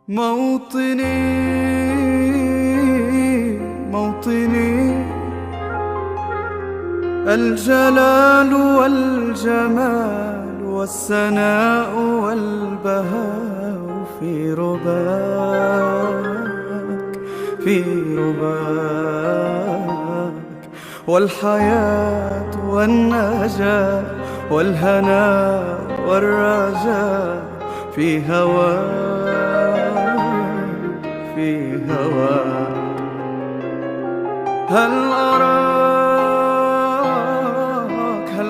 موطني موطني، الجلال والجمال والسناء والبهاء في رباك، في رباك، والحياة والنجاة والهناء والرجاء في هواك، في هواك. هل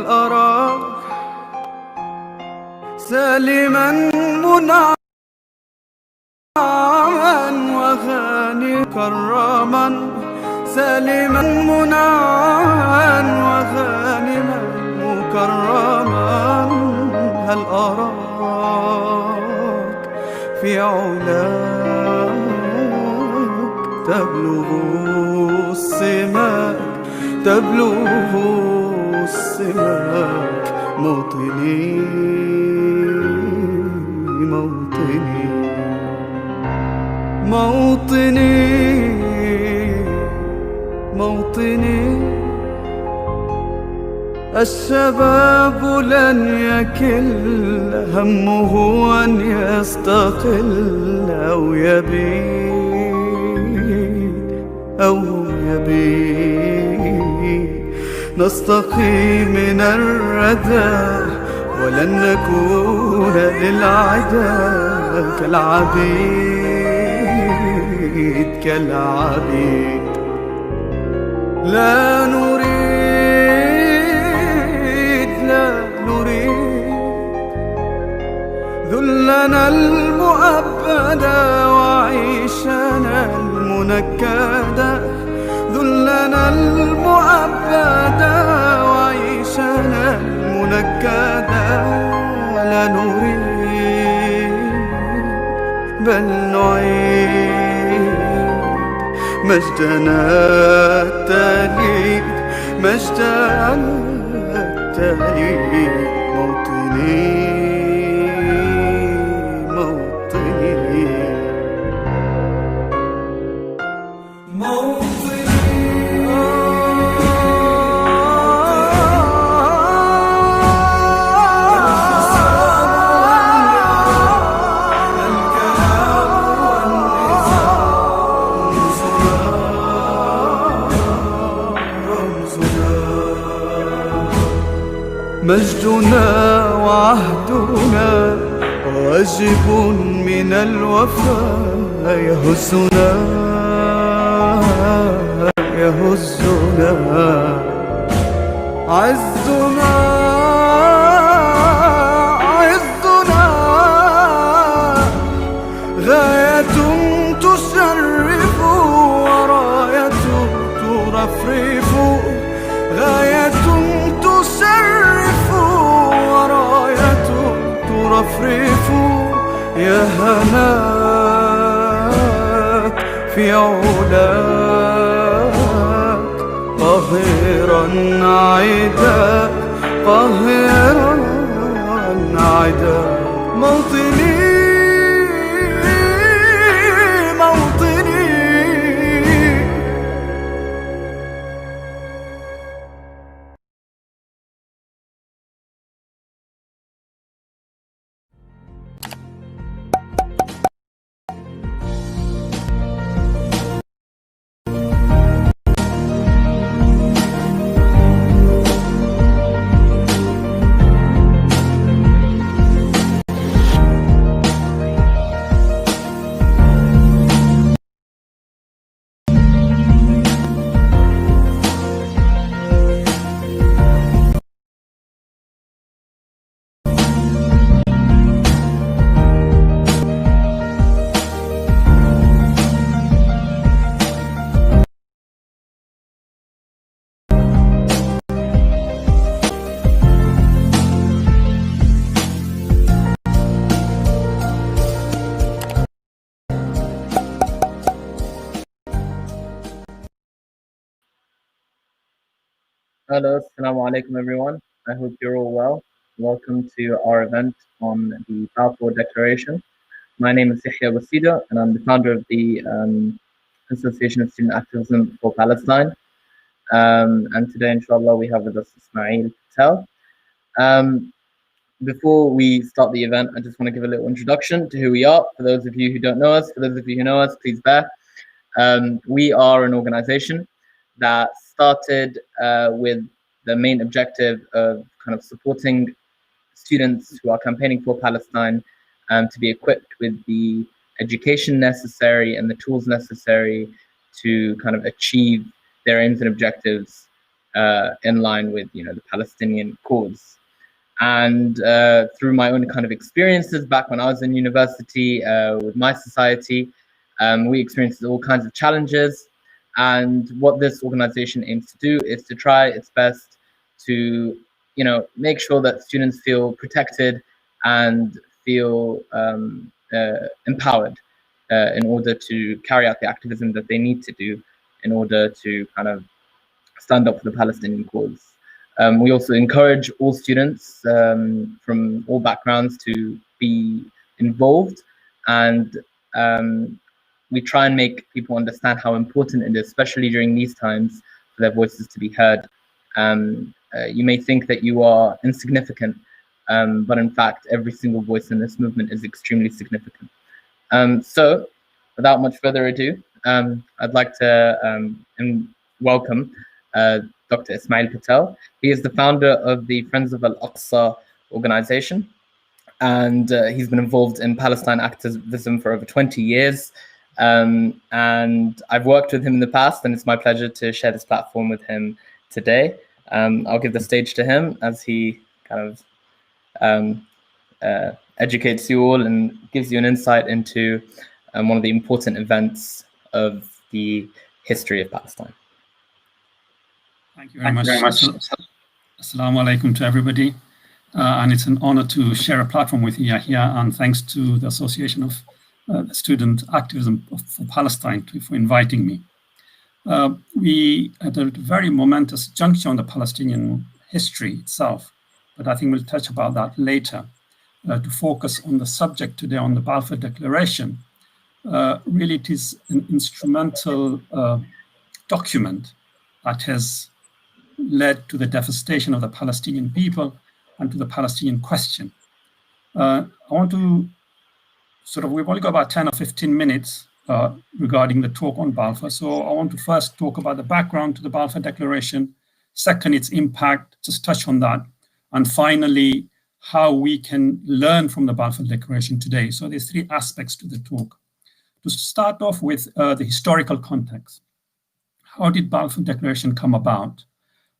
أراك سالما منعما وغاني كراما، سالما منعما وغانما مكرما. هل أراك في علاك تبلغ السماك، تبلغ السماك. موطني موطني موطني موطني، الشباب لن يكل همه أن يستقل أو يبيد أو يبيد. نستقي من الردى ولن نكون للعدا كالعبيد، كالعبيد. لا نريد ذلنا المؤبدا وعيشنا المنكدا، ذلنا المؤبدا وعيشنا المنكدا. لا نريد بل نعيد مجدنا التالي، مجدنا التالي. موطني موطني مجدنا وعهدنا واجب من الوفاء، يهزنا يهزنا عزنا عزنا. غاية تشرف وراية ترفرف، غاية تشرف وراية ترفرف. يا هناك في علاك قاهرا عدا، قاهرا عدا. موطني موطني Hello, assalamu alaikum everyone. I hope you're all well. Welcome to our event on the Balfour Declaration. My name is Yahya Seido, and I'm the founder of the Association of Student Activism for Palestine. And today, inshallah, we have with us Ismail Patel. Before we start the event, I just want to give a little introduction to who we are. For those of you who don't know us, for those of you who know us, please bear. We are an organization that started with the main objective of kind of supporting students who are campaigning for Palestine to be equipped with the education necessary and the tools necessary to kind of achieve their aims and objectives in line with, the Palestinian cause. And through my own kind of experiences back when I was in university with my society, we experienced all kinds of challenges. And what this organization aims to do is to try its best to, make sure that students feel protected and feel empowered in order to carry out the activism that they need to do in order to kind of stand up for the Palestinian cause. We also encourage all students from all backgrounds to be involved, and we try and make people understand how important it is, especially during these times, for their voices to be heard. You may think that you are insignificant, but in fact, every single voice in this movement is extremely significant. So, without much further ado, I'd like to welcome Dr. Ismail Patel. He is the founder of the Friends of Alaqsa organization, and he's been involved in Palestine activism for over 20 years. And I've worked with him in the past, and it's my pleasure to share this platform with him today. I'll give the stage to him as he kind of educates you all and gives you an insight into one of the important events of the history of Palestine. Thank you very much. Assalamu alaikum to everybody. And it's an honor to share a platform with Yahya, and thanks to the Association of Student Activism for Palestine for inviting me. We at a very momentous juncture on the Palestinian history itself, but I think we'll touch about that later. To focus on the subject today on the Balfour Declaration, really it is an instrumental document that has led to the devastation of the Palestinian people and to the Palestinian question. I want to we've only got about 10 or 15 minutes regarding the talk on Balfour. So I want to first talk about the background to the Balfour Declaration, second, its impact, just touch on that, and finally, how we can learn from the Balfour Declaration today. So there's three aspects to the talk. To start off with the historical context. How did Balfour Declaration come about?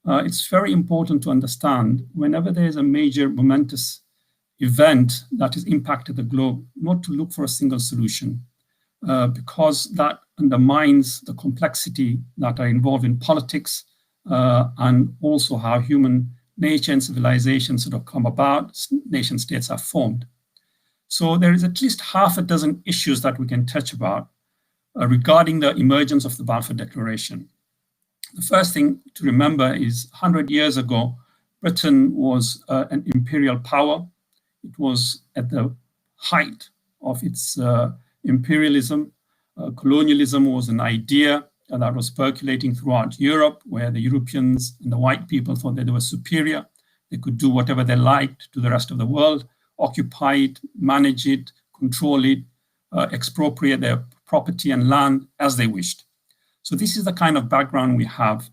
It's very important to understand whenever there's a major momentous event that has impacted the globe, not to look for a single solution, because that undermines the complexity that are involved in politics and also how human nature and civilization sort of come about, nation states are formed. So there is at least half a dozen issues that we can touch about regarding the emergence of the Balfour Declaration. The first thing to remember is 100 years ago, Britain was an imperial power. It was at the height of its imperialism. Colonialism was an idea that was percolating throughout Europe, where the Europeans and the white people thought that they were superior. They could do whatever they liked to the rest of the world, occupy it, manage it, control it, expropriate their property and land as they wished. So this is the kind of background we have.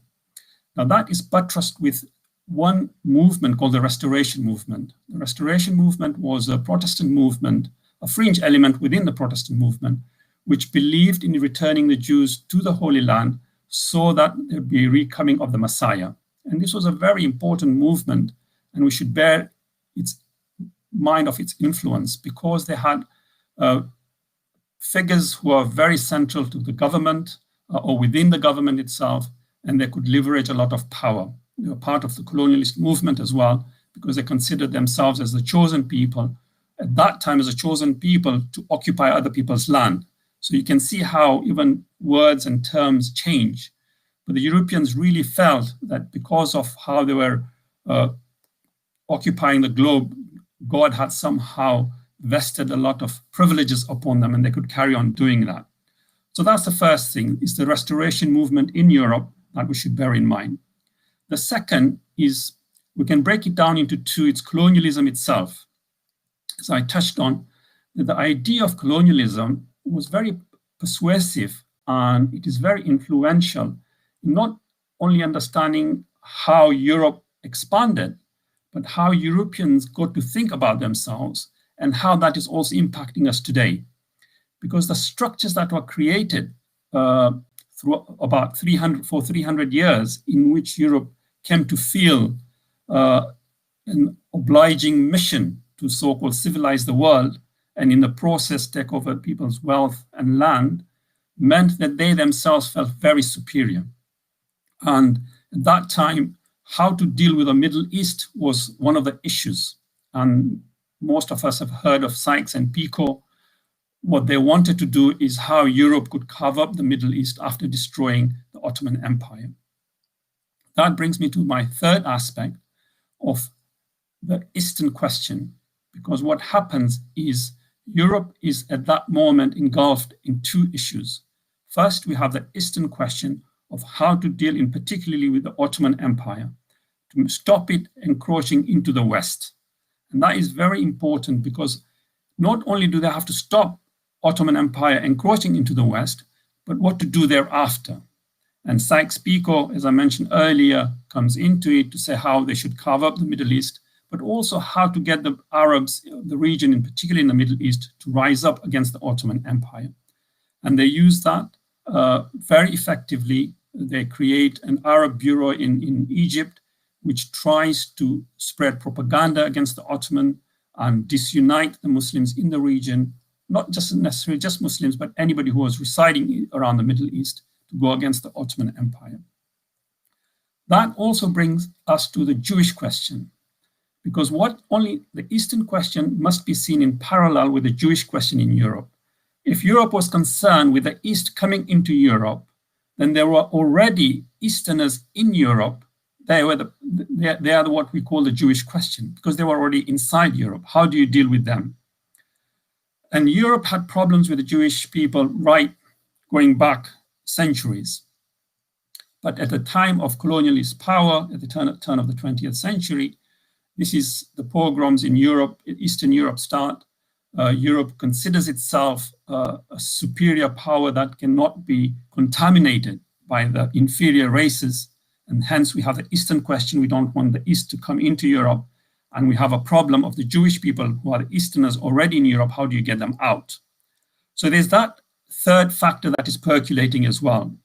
Now that is buttressed with one movement called the Restoration Movement. The Restoration Movement was a Protestant movement, a fringe element within the Protestant movement, which believed in returning the Jews to the Holy Land so that there'd be a recoming of the Messiah. And this was a very important movement, and we should bear its mind of its influence because they had figures who are very central to the government or within the government itself, and they could leverage a lot of power. They were part of the colonialist movement as well, because they considered themselves as the chosen people, at that time as a chosen people to occupy other people's land. So you can see how even words and terms change. But the Europeans really felt that because of how they were occupying the globe, God had somehow vested a lot of privileges upon them, and they could carry on doing that. So that's the first thing, is the restoration movement in Europe that we should bear in mind. The second is, we can break it down into two. It's colonialism itself. As I touched on, the idea of colonialism was very persuasive, and it is very influential in not only understanding how Europe expanded, but how Europeans got to think about themselves and how that is also impacting us today. Because the structures that were created through about 300 years, in which Europe came to feel an obliging mission to so-called civilize the world, and in the process take over people's wealth and land, meant that they themselves felt very superior. And at that time, how to deal with the Middle East was one of the issues. And most of us have heard of Sykes and Picot. What they wanted to do is how Europe could carve up the Middle East after destroying the Ottoman Empire. That brings me to my third aspect of the Eastern question, because what happens is Europe is at that moment engulfed in two issues. First, we have the Eastern question of how to deal in particularly with the Ottoman Empire, to stop it encroaching into the West. And that is very important, because not only do they have to stop Ottoman Empire encroaching into the West, but what to do thereafter. And Sykes-Picot, as I mentioned earlier, comes into it to say how they should carve up the Middle East, but also how to get the Arabs, the region, in particular in the Middle East, to rise up against the Ottoman Empire. And they use that very effectively. They create an Arab bureau in Egypt, which tries to spread propaganda against the Ottoman and disunite the Muslims in the region, not just necessarily just Muslims, but anybody who was residing around the Middle East, to go against the Ottoman Empire. That also brings us to the Jewish question, because the Eastern question must be seen in parallel with the Jewish question in Europe. If Europe was concerned with the East coming into Europe, then there were already Easterners in Europe. They are what we call the Jewish question, because they were already inside Europe. How do you deal with them? And Europe had problems with the Jewish people going back centuries. But at the time of colonialist power, at the turn of the 20th century, this is the pogroms in Europe, Eastern Europe start. Europe considers itself a superior power that cannot be contaminated by the inferior races. And hence we have the Eastern question. We don't want the East to come into Europe. And we have a problem of the Jewish people who are the Easterners already in Europe. How do you get them out? So there's that third factor that is percolating as well.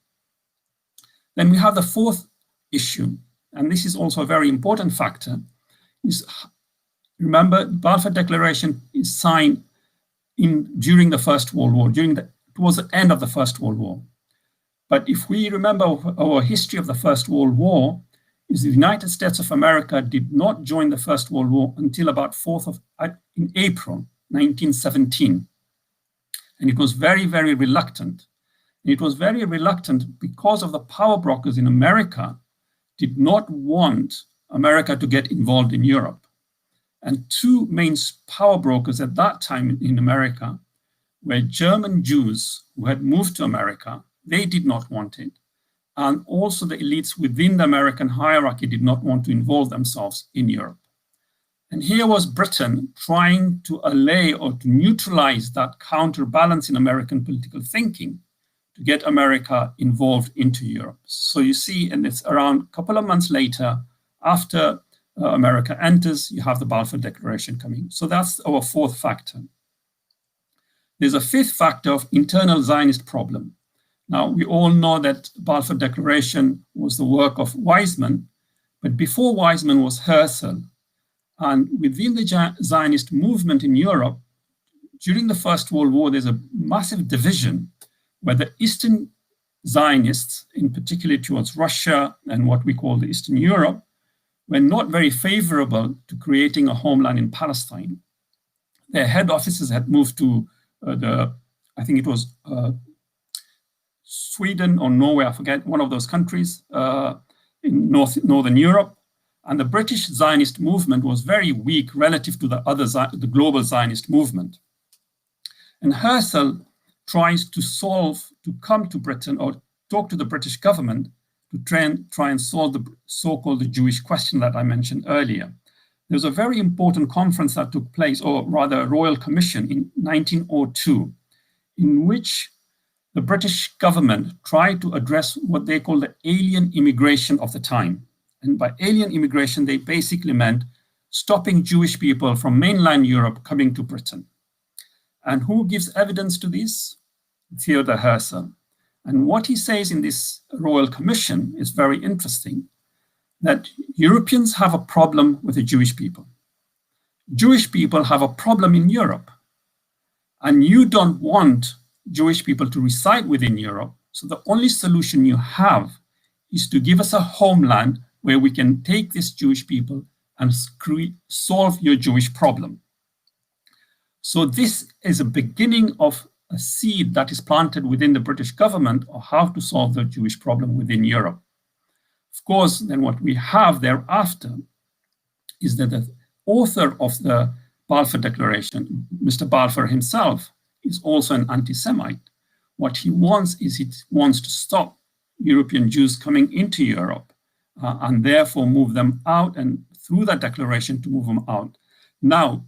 Then we have the fourth issue, and this is also a very important factor, is, remember, Balfour Declaration is signed during the First World War, towards the end of the First World War. But if we remember our history of the First World War, is the United States of America did not join the First World War until about in April 1917. And it was very, very reluctant. And it was very reluctant because of the power brokers in America did not want America to get involved in Europe. And two main power brokers at that time in America were German Jews who had moved to America. They did not want it. And also the elites within the American hierarchy did not want to involve themselves in Europe. And here was Britain trying to allay or to neutralize that counterbalance in American political thinking to get America involved into Europe. So you see, and it's around a couple of months later, after America enters, you have the Balfour Declaration coming. So that's our fourth factor. There's a fifth factor of internal Zionist problem. Now, we all know that Balfour Declaration was the work of Weizmann, but before Weizmann was Herzl. And within the Zionist movement in Europe, during the First World War, there's a massive division where the Eastern Zionists, in particular towards Russia and what we call the Eastern Europe, were not very favorable to creating a homeland in Palestine. Their head offices had moved to I think it was Sweden or Norway, I forget, one of those countries in northern Europe. And the British Zionist movement was very weak relative to the global Zionist movement. And Herzl tries to come to Britain or talk to the British government to try and solve the so-called the Jewish question that I mentioned earlier. There was a very important conference that took place, or rather a royal commission in 1902, in which the British government tried to address what they call the alien immigration of the time. And by alien immigration, they basically meant stopping Jewish people from mainland Europe coming to Britain. And who gives evidence to this? Theodor Herzl. And what he says in this royal commission is very interesting, that Europeans have a problem with the Jewish people. Jewish people have a problem in Europe. And you don't want Jewish people to reside within Europe. So the only solution you have is to give us a homeland where we can take these Jewish people and solve your Jewish problem. So this is a beginning of a seed that is planted within the British government of how to solve the Jewish problem within Europe. Of course, then what we have thereafter is that the author of the Balfour Declaration, Mr. Balfour himself, is also an anti-Semite. What he wants is he wants to stop European Jews coming into Europe and therefore move them out, and through that declaration to move them out. Now,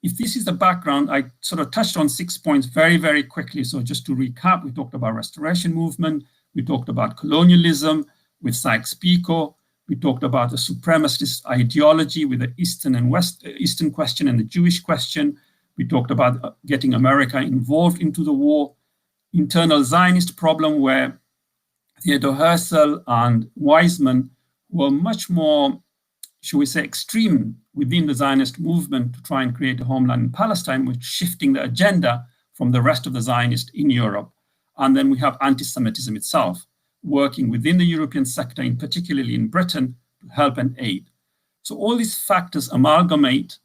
if this is the background, I sort of touched on 6 points very, very quickly. So just to recap, we talked about restoration movement, we talked about colonialism with Sykes-Picot, we talked about the supremacist ideology with the Eastern and Eastern question and the Jewish question. We talked about getting America involved into the war, internal Zionist problem where Theodor Herzl and Weizmann were much more, should we say, extreme within the Zionist movement to try and create a homeland in Palestine, which shifting the agenda from the rest of the Zionists in Europe. And then we have anti-Semitism itself, working within the European sector, in particularly in Britain, to help and aid. So all these factors amalgamate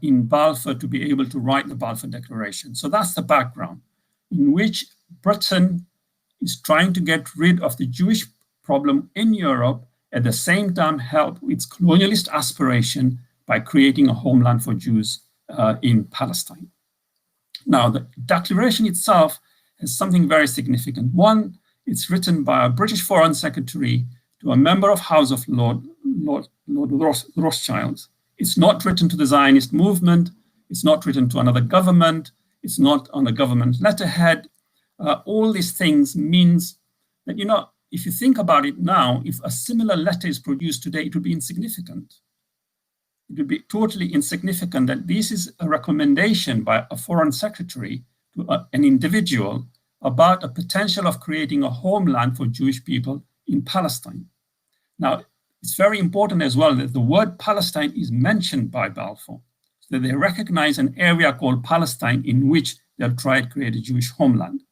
in Balfour to be able to write the Balfour Declaration. So that's the background in which Britain is trying to get rid of the Jewish problem in Europe, at the same time help its colonialist aspiration by creating a homeland for Jews in Palestine. Now, the declaration itself has something very significant. One, it's written by a British Foreign Secretary to a member of House of Lord Rothschild. It's not written to the Zionist movement. It's not written to another government. It's not on a government letterhead. All these things means that, you know, if you think about it now, if a similar letter is produced today, it would be insignificant. It would be totally insignificant that this is a recommendation by a foreign secretary to an individual about a potential of creating a homeland for Jewish people in Palestine. Now, it's very important as well that the word Palestine is mentioned by Balfour, so that they recognize an area called Palestine in which they'll try to create a Jewish homeland.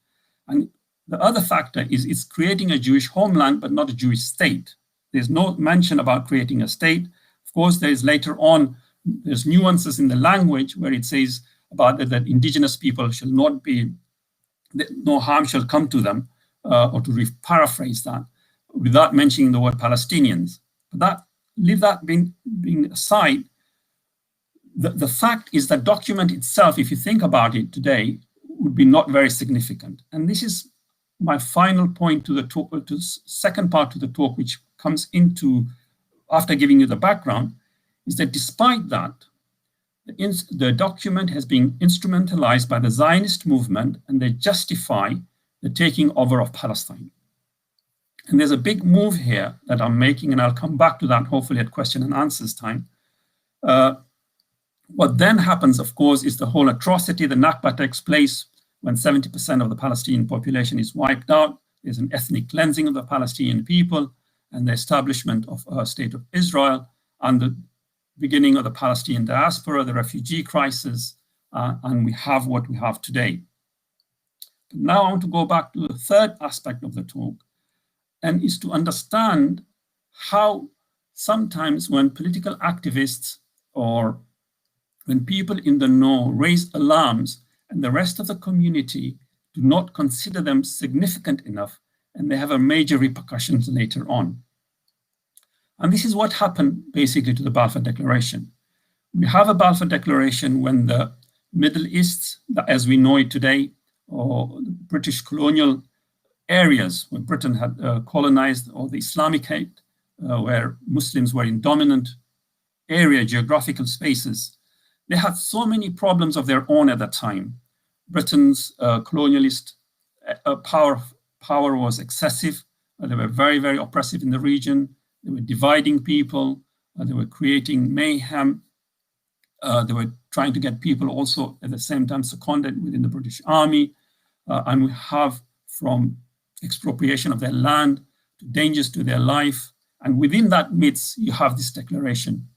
And the other factor is it's creating a Jewish homeland, but not a Jewish state. There's no mention about creating a state. Of course, there's later on, there's nuances in the language where it says about that indigenous people shall not be, no harm shall come to them, or to paraphrase that, without mentioning the word Palestinians. But that, leave that being aside, the fact is that document itself, if you think about it today, would be not very significant. And this is my final point to the talk, to the second part of the talk, which comes into, after giving you the background, is that despite that, the document has been instrumentalized by the Zionist movement, and they justify the taking over of Palestine. And there's a big move here that I'm making, and I'll come back to that hopefully at question and answers time. What then happens, of course, is the whole atrocity. The Nakba takes place when 70% of the Palestinian population is wiped out. There's an ethnic cleansing of the Palestinian people and the establishment of a state of Israel and the beginning of the Palestinian diaspora, the refugee crisis, and we have what we have today. But now I want to go back to the third aspect of the talk, and is to understand how sometimes when political activists or when people in the know raise alarms and the rest of the community do not consider them significant enough, and they have a major repercussions later on. And this is what happened basically to the Balfour Declaration. We have a Balfour Declaration when the Middle East, as we know it today, or British colonial areas where Britain had colonized, or the Islamicate, where Muslims were in dominant area, geographical spaces, they had so many problems of their own at that time. Britain's colonialist power was excessive. They were very, very oppressive in the region. They were dividing people. They were creating mayhem. They were trying to get people also at the same time seconded within the British Army. And we have from expropriation of their land to dangers to their life. And within that midst, you have this declaration.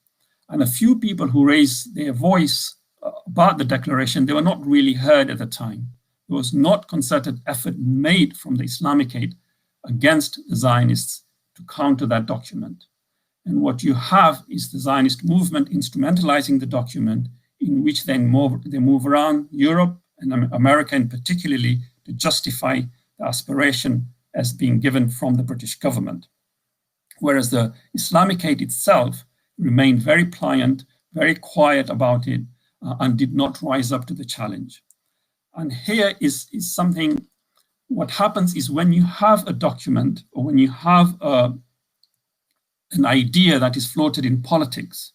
And a few people who raised their voice about the declaration, they were not really heard at the time. There was not concerted effort made from the Islamicate against the Zionists to counter that document. And what you have is the Zionist movement instrumentalizing the document, in which they move around Europe and America in particularly to justify the aspiration as being given from the British government. Whereas the Islamicate itself remained very pliant, very quiet about it, and did not rise up to the challenge. And here is something, what happens is when you have a document or when you have an idea that is floated in politics,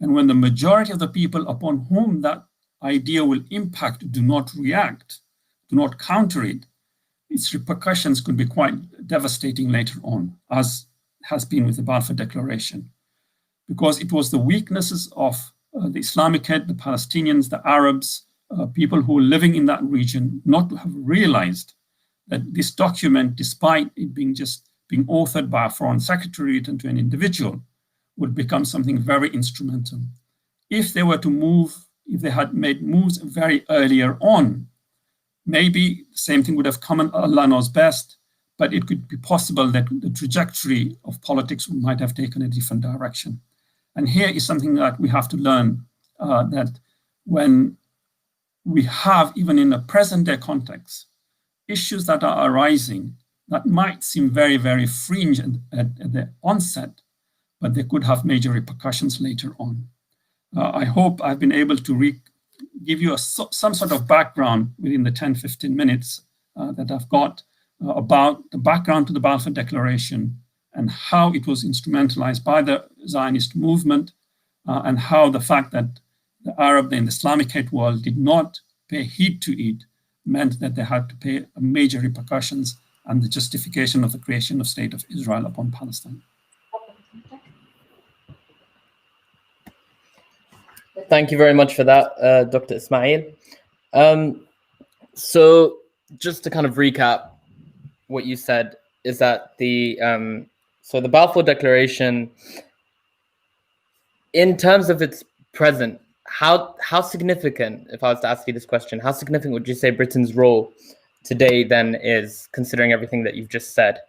and when the majority of the people upon whom that idea will impact do not react, do not counter it, its repercussions could be quite devastating later on, as has been with the Balfour Declaration, because it was the weaknesses of the Islamicate, the Palestinians, the Arabs, people who were living in that region, not to have realized that this document, despite it being authored by a foreign secretary written to an individual, would become something very instrumental. If they were to move, if they had made moves very earlier on, maybe the same thing would have come, and Allah knows best, but it could be possible that the trajectory of politics might have taken a different direction. And here is something that we have to learn, that when we have, even in a present day context, issues that are arising that might seem very, very fringe at the onset, but they could have major repercussions later on. I hope I've been able to give you some sort of background within the 10-15 minutes that I've got about the background to the Balfour Declaration and how it was instrumentalized by the Zionist movement, and how the fact that the Arab and the Islamicate world did not pay heed to it meant that they had to pay major repercussions and the justification of the creation of State of Israel upon Palestine. Thank you very much for that, Dr. Ismail. So just to kind of recap what you said, is that the Balfour Declaration, in terms of its present, how significant, if I was to ask you this question, how significant would you say Britain's role today then is, considering everything that you've just said?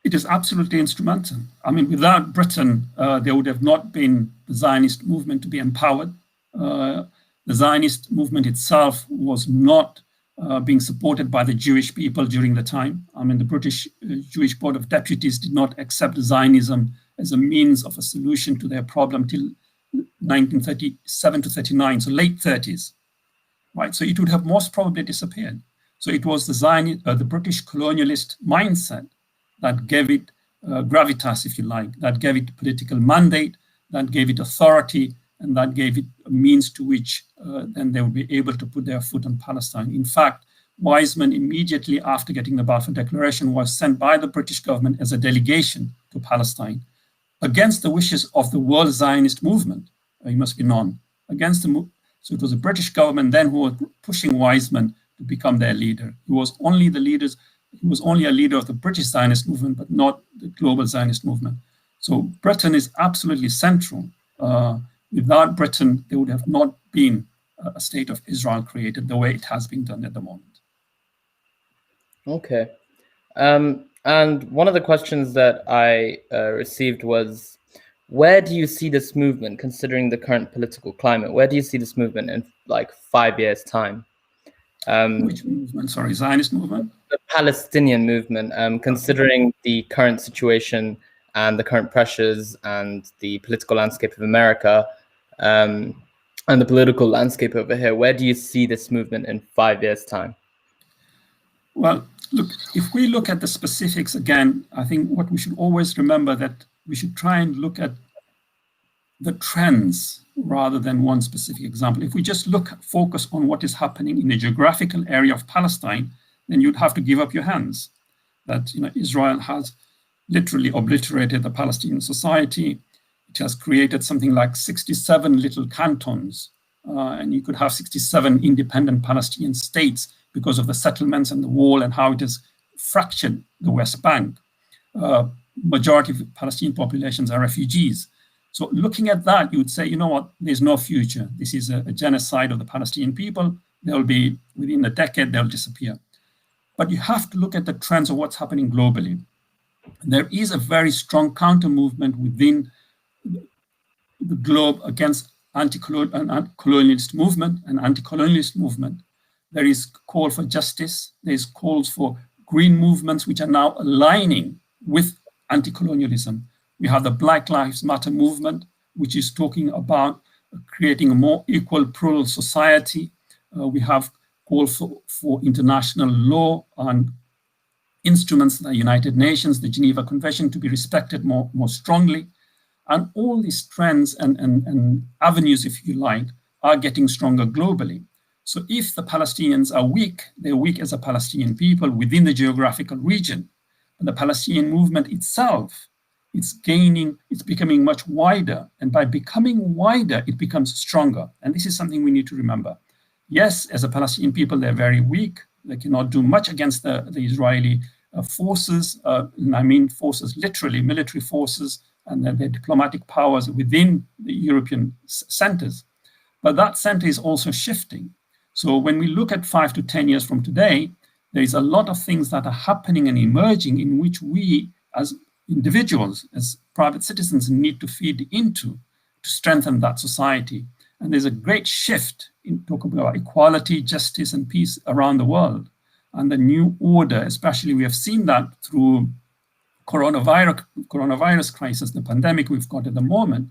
It is absolutely instrumental. I mean, without Britain, there would have not been the Zionist movement to be empowered. The Zionist movement itself was not being supported by the Jewish people during the time. I mean, the British Jewish Board of Deputies did not accept Zionism as a means of a solution to their problem till 1937 to 39, so late 30s, right? So it would have most probably disappeared. So it was the British colonialist mindset that gave it gravitas, if you like, that gave it political mandate, that gave it authority, and that gave it a means to which then they would be able to put their foot on Palestine. In fact, Wiseman, immediately after getting the Balfour Declaration, was sent by the British government as a delegation to Palestine, against the wishes of the World Zionist movement. He must be known. So it was the British government then who was pushing Wiseman to become their leader. He was only a leader of the British Zionist movement, but not the global Zionist movement. So Britain is absolutely central. Without Britain, there would have not been a state of Israel created the way it has been done at the moment. Okay. And one of the questions that I received was, where do you see this movement, considering the current political climate? Where do you see this movement in like 5 years' time? Which movement? Sorry, Zionist movement? The Palestinian movement, considering the current situation and the current pressures and the political landscape of America, and the political landscape over here, where do you see this movement in 5 years' time? Well, look, if we look at the specifics again, I think what we should always remember that we should try and look at the trends rather than one specific example. If we just focus on what is happening in the geographical area of Palestine, then you'd have to give up your hands. That Israel has literally obliterated the Palestinian society. It has created something like 67 little cantons, and you could have 67 independent Palestinian states because of the settlements and the wall and how it has fractured the West Bank. Majority of the Palestinian populations are refugees. So looking at that, you would say, you know what, there's no future. This is a genocide of the Palestinian people. They'll be, within a decade, they'll disappear. But you have to look at the trends of what's happening globally. There is a very strong counter movement within the globe against anti-colonialist movement and anti-colonialist movement. There is call for justice. There's calls for green movements which are now aligning with anti-colonialism. We have the Black Lives Matter movement, which is talking about creating a more equal, plural society. We have calls for international law and instruments, the United Nations, the Geneva Convention, to be respected more strongly. And all these trends and avenues, if you like, are getting stronger globally. So if the Palestinians are weak, they're weak as a Palestinian people within the geographical region. And the Palestinian movement itself, it's becoming much wider. And by becoming wider, it becomes stronger. And this is something we need to remember. Yes, as a Palestinian people, they're very weak. They cannot do much against the Israeli forces. And I mean forces, literally military forces, and their diplomatic powers within the European centers. But that center is also shifting. So when we look at 5 to 10 years from today, there is a lot of things that are happening and emerging in which we as individuals, as private citizens, need to feed into to strengthen that society. And there's a great shift in talking about equality, justice, and peace around the world. And the new order, especially we have seen that through coronavirus crisis, the pandemic we've got at the moment,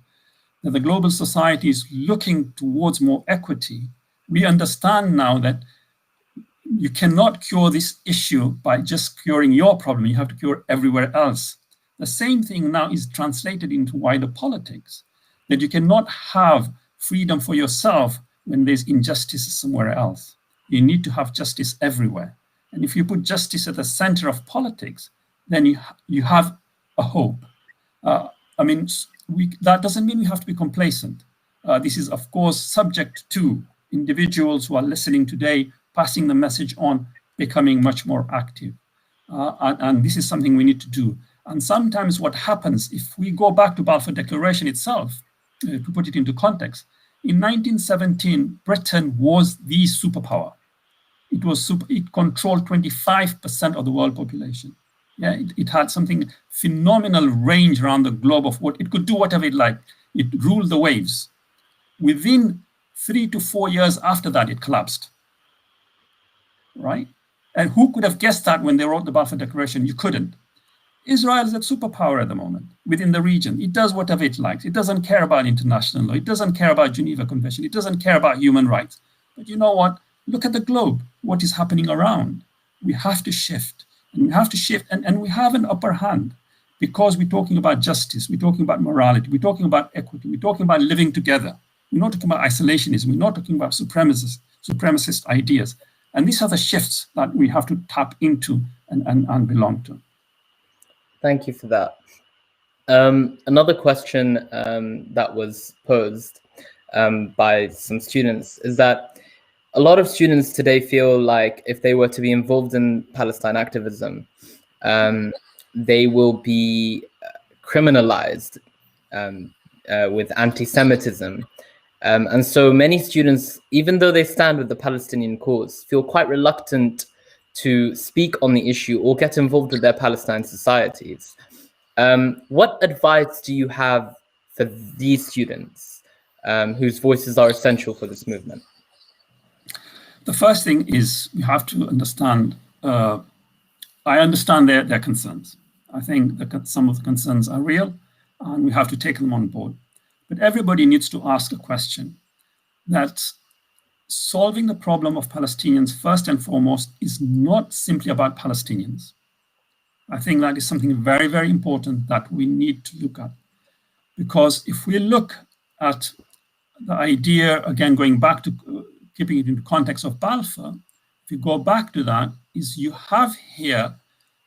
that the global society is looking towards more equity. We understand now that you cannot cure this issue by just curing your problem. You have to cure everywhere else. The same thing now is translated into wider politics, that you cannot have freedom for yourself when there's injustice somewhere else. You need to have justice everywhere. And if you put justice at the center of politics, then you have a hope. That doesn't mean we have to be complacent. This is, of course, subject to individuals who are listening today, passing the message on, becoming much more active. And this is something we need to do. And sometimes what happens, if we go back to Balfour Declaration itself, to put it into context, in 1917, Britain was the superpower. It controlled 25% of the world population. Yeah, it had something phenomenal range around the globe of what it could do whatever it liked. It ruled the waves. Within 3 to 4 years after that, it collapsed. Right? And who could have guessed that when they wrote the Balfour Declaration? You couldn't. Israel is a superpower at the moment within the region. It does whatever it likes. It doesn't care about international law. It doesn't care about Geneva Convention. It doesn't care about human rights. But you know what? Look at the globe, what is happening around. We have to shift. And we have to shift, and we have an upper hand because we're talking about justice, we're talking about morality, we're talking about equity, we're talking about living together. We're not talking about isolationism, we're not talking about supremacist ideas. And these are the shifts that we have to tap into and belong to. Thank you for that. Another question that was posed by some students is that a lot of students today feel like if they were to be involved in Palestine activism, they will be criminalized with anti-Semitism. And so many students, even though they stand with the Palestinian cause, feel quite reluctant to speak on the issue or get involved with their Palestine societies. What advice do you have for these students whose voices are essential for this movement? The first thing is you have to understand, I understand their concerns. I think some of the concerns are real, and we have to take them on board. But everybody needs to ask a question that solving the problem of Palestinians first and foremost is not simply about Palestinians. I think that is something very, very important that we need to look at. Because if we look at the idea, again, going back to keeping it in the context of Balfour, if you go back to that, is you have here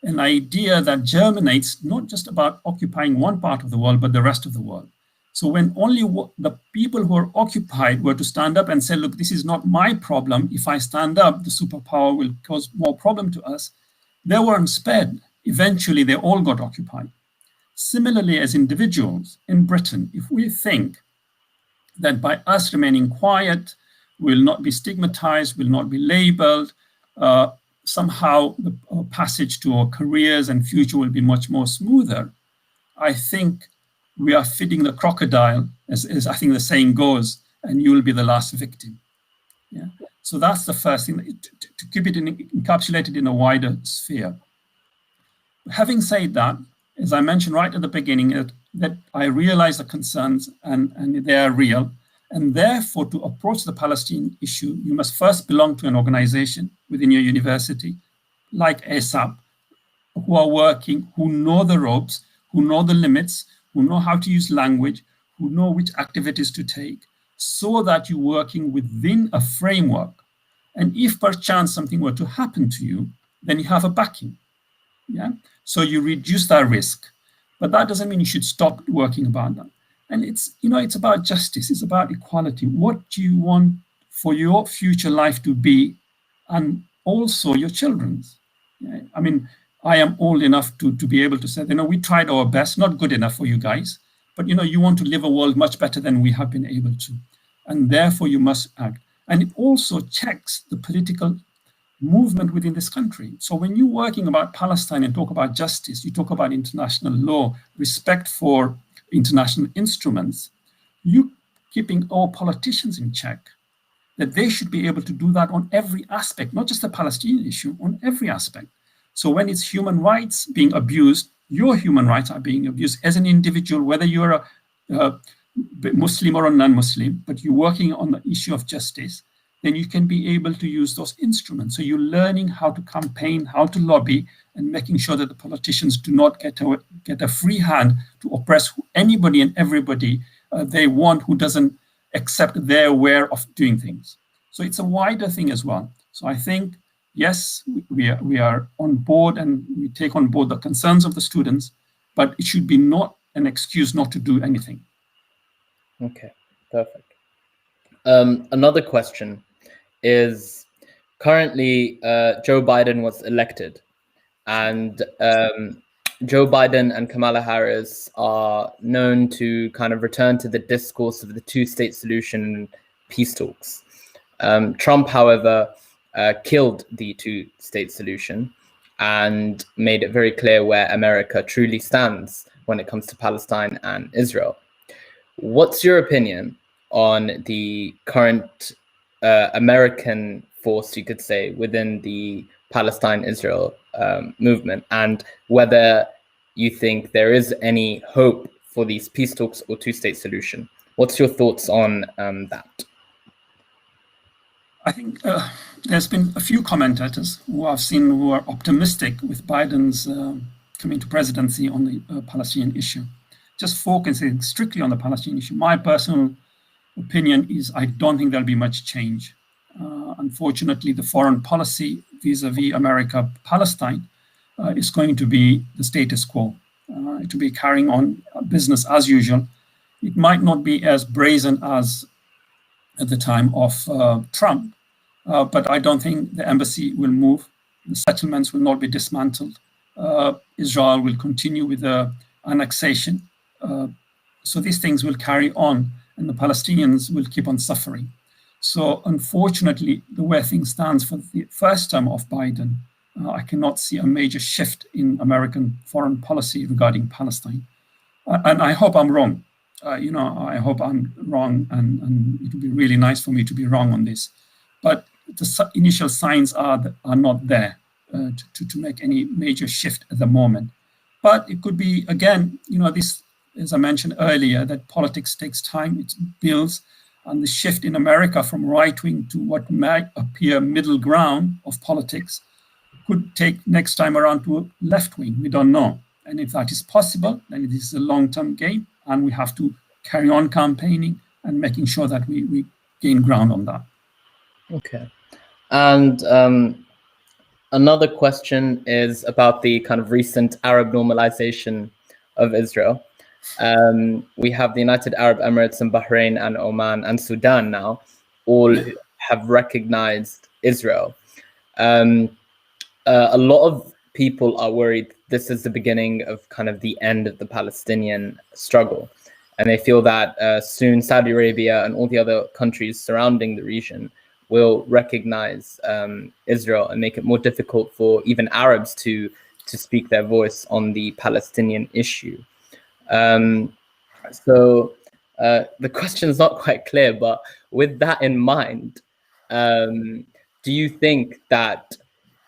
an idea that germinates not just about occupying one part of the world, but the rest of the world. So when only the people who are occupied were to stand up and say, look, this is not my problem. If I stand up, the superpower will cause more problem to us. They weren't spared. Eventually, they all got occupied. Similarly, as individuals in Britain, if we think that by us remaining quiet, will not be stigmatized, will not be labeled, somehow the passage to our careers and future will be much more smoother, I think we are feeding the crocodile, as I think the saying goes, and you will be the last victim. Yeah. So that's the first thing, to keep it encapsulated in a wider sphere. Having said that, as I mentioned right at the beginning, that I realize the concerns and they are real. And therefore, to approach the Palestinian issue, you must first belong to an organization within your university, like ASAP, who are working, who know the ropes, who know the limits, who know how to use language, who know which activities to take, so that you're working within a framework. And if perchance something were to happen to you, then you have a backing. Yeah. So you reduce that risk, but that doesn't mean you should stop working about that. And it's, it's about justice, it's about equality. What do you want for your future life to be, and also your children's? Yeah? I mean, I am old enough to be able to say, we tried our best, not good enough for you guys, but you want to live a world much better than we have been able to. And therefore you must act. And it also checks the political movement within this country. So when you're working about Palestine and talk about justice, you talk about international law, respect for international instruments, you keeping our politicians in check, that they should be able to do that on every aspect, not just the Palestinian issue, on every aspect. So when it's human rights being abused, your human rights are being abused as an individual, whether you're a Muslim or a non-Muslim, but you're working on the issue of justice, then you can be able to use those instruments. So you're learning how to campaign, how to lobby, and making sure that the politicians do not get a free hand to oppress anybody and everybody they want who doesn't accept their way of doing things. So it's a wider thing as well. So I think, yes, we are on board and we take on board the concerns of the students, but it should be not an excuse not to do anything. Okay, perfect. Another question is, currently Joe Biden was elected, and Joe Biden and Kamala Harris are known to kind of return to the discourse of the two-state solution and peace talks. Trump, however, killed the two-state solution and made it very clear where America truly stands when it comes to Palestine and Israel. What's your opinion on the current American force, you could say, within the Palestine-Israel movement, and whether you think there is any hope for these peace talks or two-state solution? What's your thoughts on that? I think there's been a few commentators who I've seen who are optimistic with Biden's coming to presidency on the Palestinian issue, just focusing strictly on the Palestinian issue. My personal opinion is I don't think there'll be much change. Unfortunately, the foreign policy vis-a-vis America, Palestine, is going to be the status quo. To be carrying on business as usual. It might not be as brazen as at the time of Trump, but I don't think the embassy will move. The settlements will not be dismantled. Israel will continue with the annexation. So these things will carry on, and the Palestinians will keep on suffering. So unfortunately, the way things stand for the first term of Biden, I cannot see a major shift in American foreign policy regarding Palestine. And I hope I'm wrong. I hope I'm wrong, and it would be really nice for me to be wrong on this. But the initial signs are not there to make any major shift at the moment. But it could be, again, this, as I mentioned earlier, that politics takes time, it builds, and the shift in America from right-wing to what might appear middle ground of politics could take next time around to left-wing. We don't know. And if that is possible, then it is a long-term game, and we have to carry on campaigning and making sure that we gain ground on that. Okay. And another question is about the kind of recent Arab normalization of Israel. We have the United Arab Emirates and Bahrain and Oman and Sudan now all have recognized Israel. A lot of people are worried this is the beginning of kind of the end of the Palestinian struggle. And they feel that soon Saudi Arabia and all the other countries surrounding the region will recognize Israel and make it more difficult for even Arabs to speak their voice on the Palestinian issue. So the question is not quite clear, but with that in mind, do you think that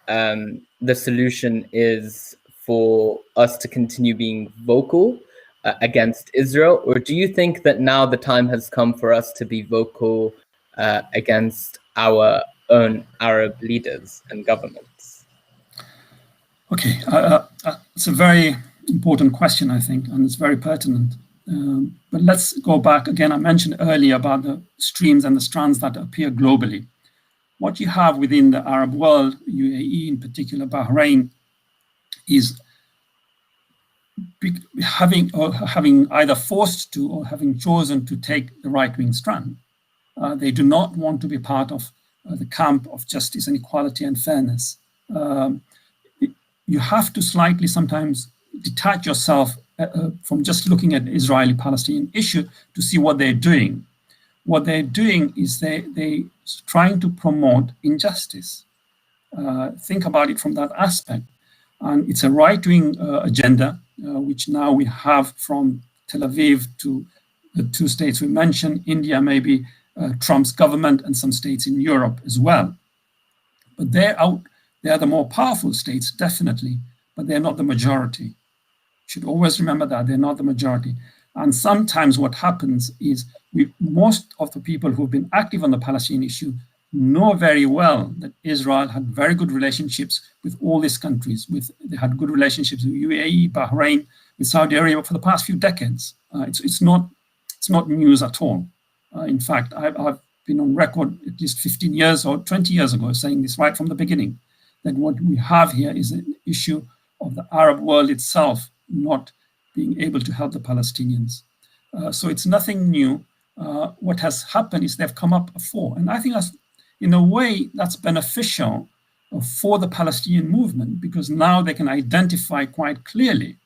the solution is for us to continue being vocal against Israel, or do you think that now the time has come for us to be vocal against our own Arab leaders and governments? Okay, it's a very important question, I think, and it's very pertinent. But let's go back again. I mentioned earlier about the streams and the strands that appear globally. What you have within the Arab world, UAE in particular, Bahrain, is having either forced to or having chosen to take the right-wing strand. They do not want to be part of the camp of justice and equality and fairness. You have to slightly sometimes detach yourself from just looking at the Israeli-Palestinian issue to see what they're doing. What they're doing is they're trying to promote injustice. Think about it from that aspect. And it's a right-wing agenda, which now we have from Tel Aviv to the two states we mentioned, India, maybe Trump's government, and some states in Europe as well. But they are the more powerful states, definitely, but they're not the majority. You should always remember that they're not the majority. And sometimes what happens is most of the people who've been active on the Palestinian issue know very well that Israel had very good relationships with all these countries. They had good relationships with UAE, Bahrain, with Saudi Arabia for the past few decades. It's not news at all. In fact, I've been on record at least 15 years or 20 years ago saying this right from the beginning, that what we have here is an issue of the Arab world itself not being able to help the Palestinians. So it's nothing new. What has happened is they've come up before. And I think that's, in a way, that's beneficial for the Palestinian movement, because now they can identify quite clearly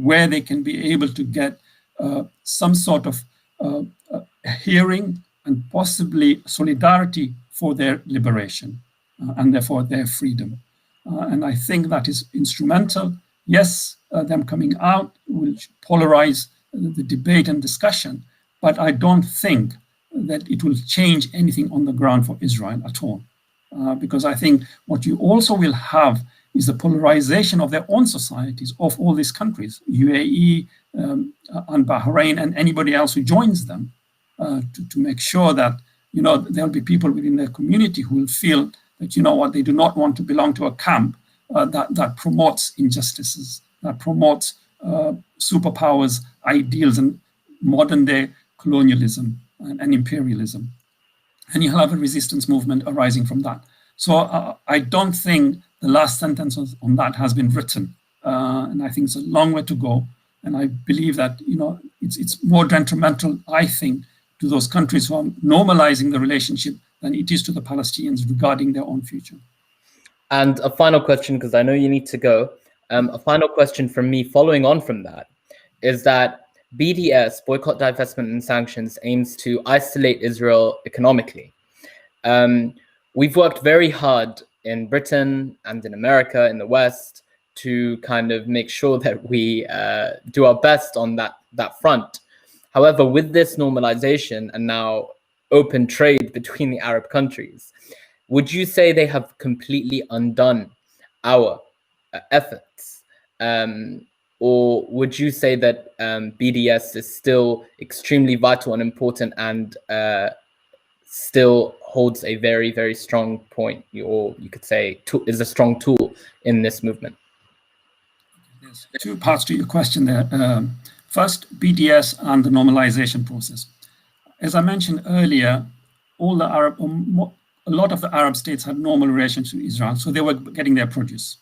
where they can be able to get some sort of hearing and possibly solidarity for their liberation and therefore their freedom. And I think that is instrumental. Yes, them coming out will polarize the debate and discussion, but I don't think that it will change anything on the ground for Israel at all. Because I think what you also will have is the polarization of their own societies, of all these countries, UAE and Bahrain and anybody else who joins them, to make sure that, there'll be people within their community who will feel that, they do not want to belong to a camp that promotes injustices, that promotes superpowers, ideals, and modern day colonialism and imperialism. And you'll have a resistance movement arising from that. So I don't think the last sentence on that has been written. And I think it's a long way to go. And I believe that, it's more detrimental, I think, to those countries who are normalizing the relationship than it is to the Palestinians regarding their own future. And a final question, because I know you need to go. A final question from me following on from that is that BDS, Boycott, Divestment and Sanctions, aims to isolate Israel economically. We've worked very hard in Britain and in America, in the West, to kind of make sure that we do our best on that front. However, with this normalization and now open trade between the Arab countries, would you say they have completely undone our efforts? or would you say that BDS is still extremely vital and important and still holds a very, very strong point, or you could say is a strong tool in this movement? There's two parts to your question there. First, BDS and the normalization process. As I mentioned earlier, all the a lot of the Arab states had normal relations to Israel, so they were getting their produce.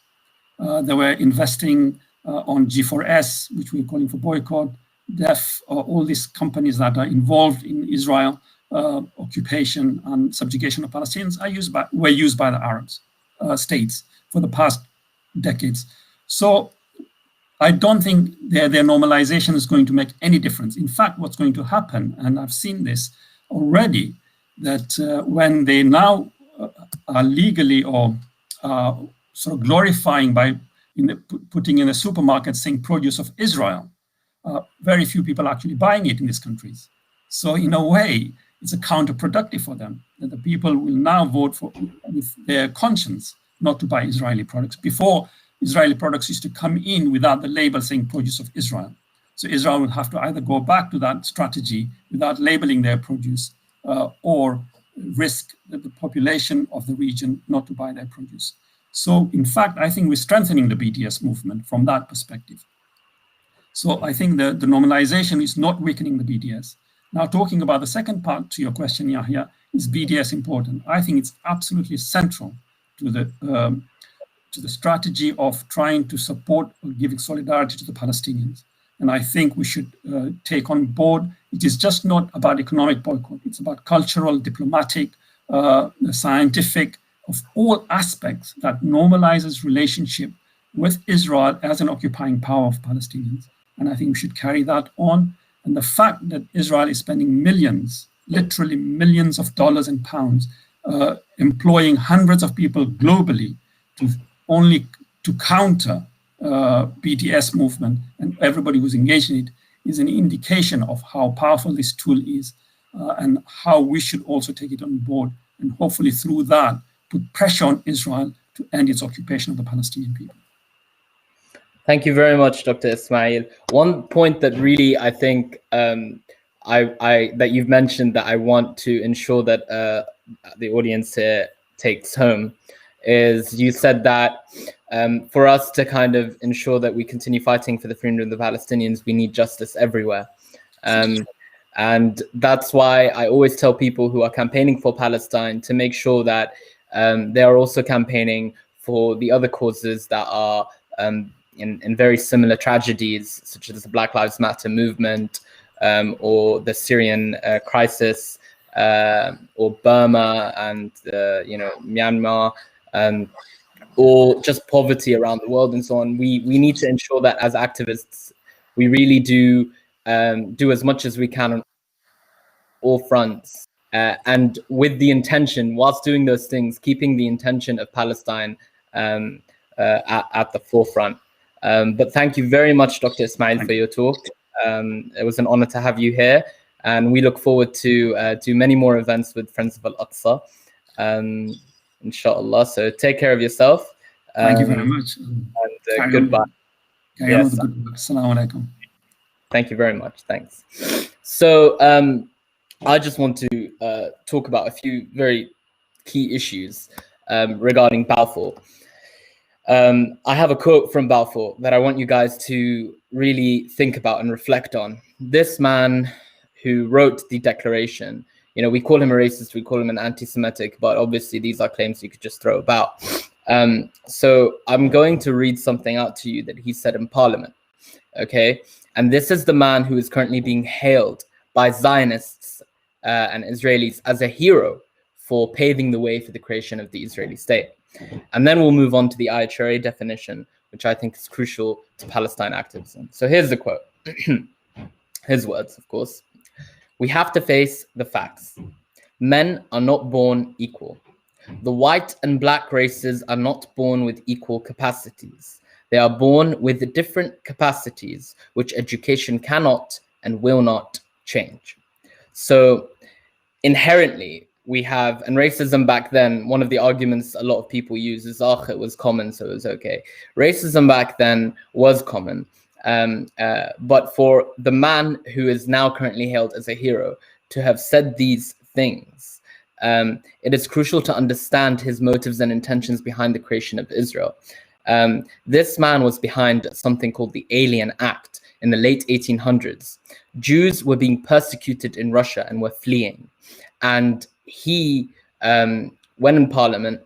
They were investing on G4S, which we're calling for boycott, DEF, all these companies that are involved in Israel occupation and subjugation of Palestinians were used by the Arabs states for the past decades. So I don't think their normalization is going to make any difference. In fact, what's going to happen, and I've seen this already, that when they now are legally or sort of glorifying by putting in a supermarket saying produce of Israel, very few people are actually buying it in these countries. So in a way, it's a counterproductive for them that the people will now vote with their conscience not to buy Israeli products. Before, Israeli products used to come in without the label saying produce of Israel. So Israel would have to either go back to that strategy without labeling their produce or risk the population of the region not to buy their produce. So in fact, I think we're strengthening the BDS movement from that perspective. So I think the normalization is not weakening the BDS. Now, talking about the second part to your question, Yahya, is BDS important? I think it's absolutely central to the strategy of trying to support or giving solidarity to the Palestinians. And I think we should take on board, it is just not about economic boycott, it's about cultural, diplomatic, scientific, of all aspects that normalizes relationship with Israel as an occupying power of Palestinians. And I think we should carry that on. And the fact that Israel is spending millions, literally millions of dollars and pounds, employing hundreds of people globally to counter BDS movement and everybody who's engaged in it is an indication of how powerful this tool is and how we should also take it on board and hopefully through that put pressure on Israel to end its occupation of the Palestinian people. Thank you very much, Dr. Ismail. One point that really I think that you've mentioned that I want to ensure that the audience here takes home is you said that for us to kind of ensure that we continue fighting for the freedom of the Palestinians, we need justice everywhere. And that's why I always tell people who are campaigning for Palestine to make sure that they are also campaigning for the other causes that are in very similar tragedies, such as the Black Lives Matter movement or the Syrian crisis or Burma and Myanmar, or just poverty around the world and so on. We need to ensure that as activists, we really do as much as we can on all fronts, and with the intention, whilst doing those things, keeping the intention of Palestine at the forefront. But thank you very much, Dr. Ismail, for your talk. It was an honor to have you here, and we look forward to do many more events with Friends of Al-Aqsa, inshallah. So take care of yourself. Thank you very much. And goodbye. Yes. Assalamu alaikum. Thank you very much. Thanks. So I just want to talk about a few very key issues regarding Balfour. I have a quote from Balfour that I want you guys to really think about and reflect on. This man who wrote the Declaration, we call him a racist, we call him an anti-Semitic, but obviously these are claims you could just throw about. So I'm going to read something out to you that he said in Parliament, okay? And this is the man who is currently being hailed by Zionists and Israelis as a hero for paving the way for the creation of the Israeli state. And then we'll move on to the IHRA definition, which I think is crucial to Palestine activism. So here's the quote. His words, of course. We have to face the facts. Men are not born equal. The white and black races are not born with equal capacities. They are born with different capacities, which education cannot and will not change. So inherently, we have, and racism back then, one of the arguments a lot of people use is, it was common, so it was okay. Racism back then was common. But for the man who is now currently hailed as a hero to have said these things, it is crucial to understand his motives and intentions behind the creation of Israel. This man was behind something called the Alien Act in the late 1800s. Jews were being persecuted in Russia and were fleeing. And he, when in Parliament,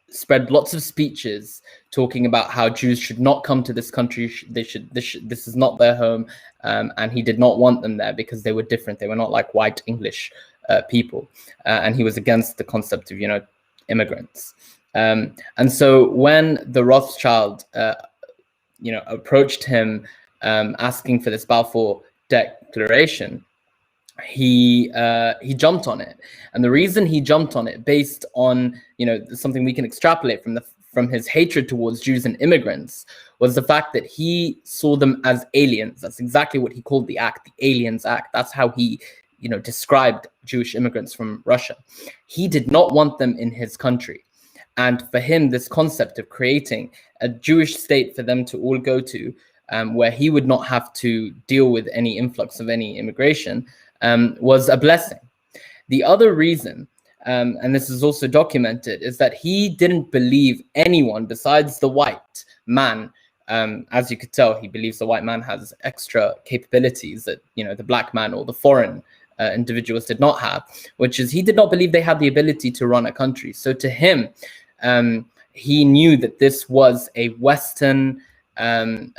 spread lots of speeches talking about how Jews should not come to this country. This is not their home. And he did not want them there because they were different. They were not like white English people. And he was against the concept of, immigrants. And so when the Rothschild, approached him asking for this Balfour Declaration, he jumped on it. And the reason he jumped on it, based on something we can extrapolate from his hatred towards Jews and immigrants, was the fact that he saw them as aliens. That's exactly what he called the act, the Aliens Act. That's how he described Jewish immigrants from Russia. He did not want them in his country. And for him, this concept of creating a Jewish state for them to all go to, where he would not have to deal with any influx of any immigration, was a blessing. The other reason, and this is also documented, is that he didn't believe anyone besides the white man. As you could tell, he believes the white man has extra capabilities that the black man or the foreign individuals did not have, which is he did not believe they had the ability to run a country. So to him, he knew that this was a Western kind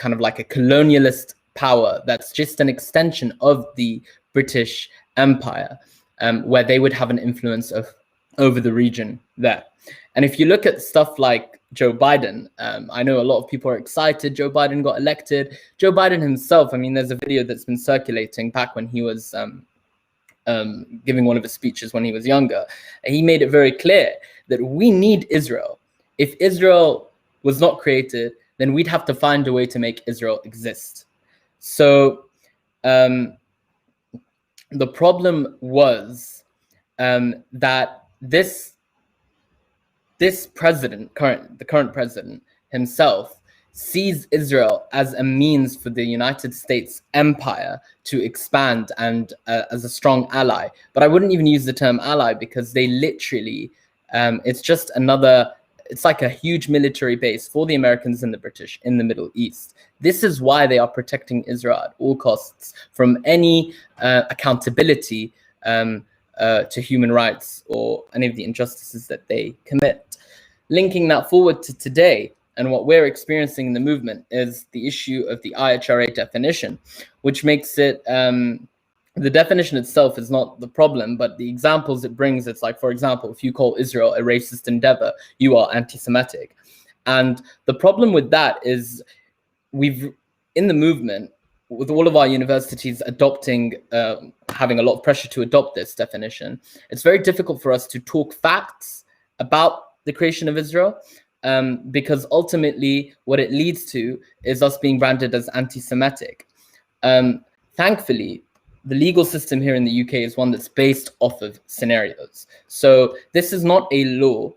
of like a colonialist power that's just an extension of the British Empire, where they would have an influence over the region there. And if you look at stuff like Joe Biden, I know a lot of people are excited Joe Biden got elected. Joe Biden himself, I mean, there's a video that's been circulating back when he was giving one of his speeches when he was younger. And he made it very clear that we need Israel. If Israel was not created, then we'd have to find a way to make Israel exist. So the problem was that this president, the current president himself, sees Israel as a means for the United States empire to expand and as a strong ally. But I wouldn't even use the term ally, because they literally, it's just another, it's like a huge military base for the Americans and the British in the Middle East. This is why they are protecting Israel at all costs from any accountability to human rights or any of the injustices that they commit. Linking that forward to today, and what we're experiencing in the movement is the issue of the IHRA definition, which makes it, the definition itself is not the problem, but the examples it brings, it's like, for example, if you call Israel a racist endeavor, you are anti-Semitic. And the problem with that is in the movement, with all of our universities adopting, having a lot of pressure to adopt this definition, it's very difficult for us to talk facts about the creation of Israel, because ultimately what it leads to is us being branded as anti-Semitic. Thankfully, the legal system here in the UK is one that's based off of scenarios. So this is not a law.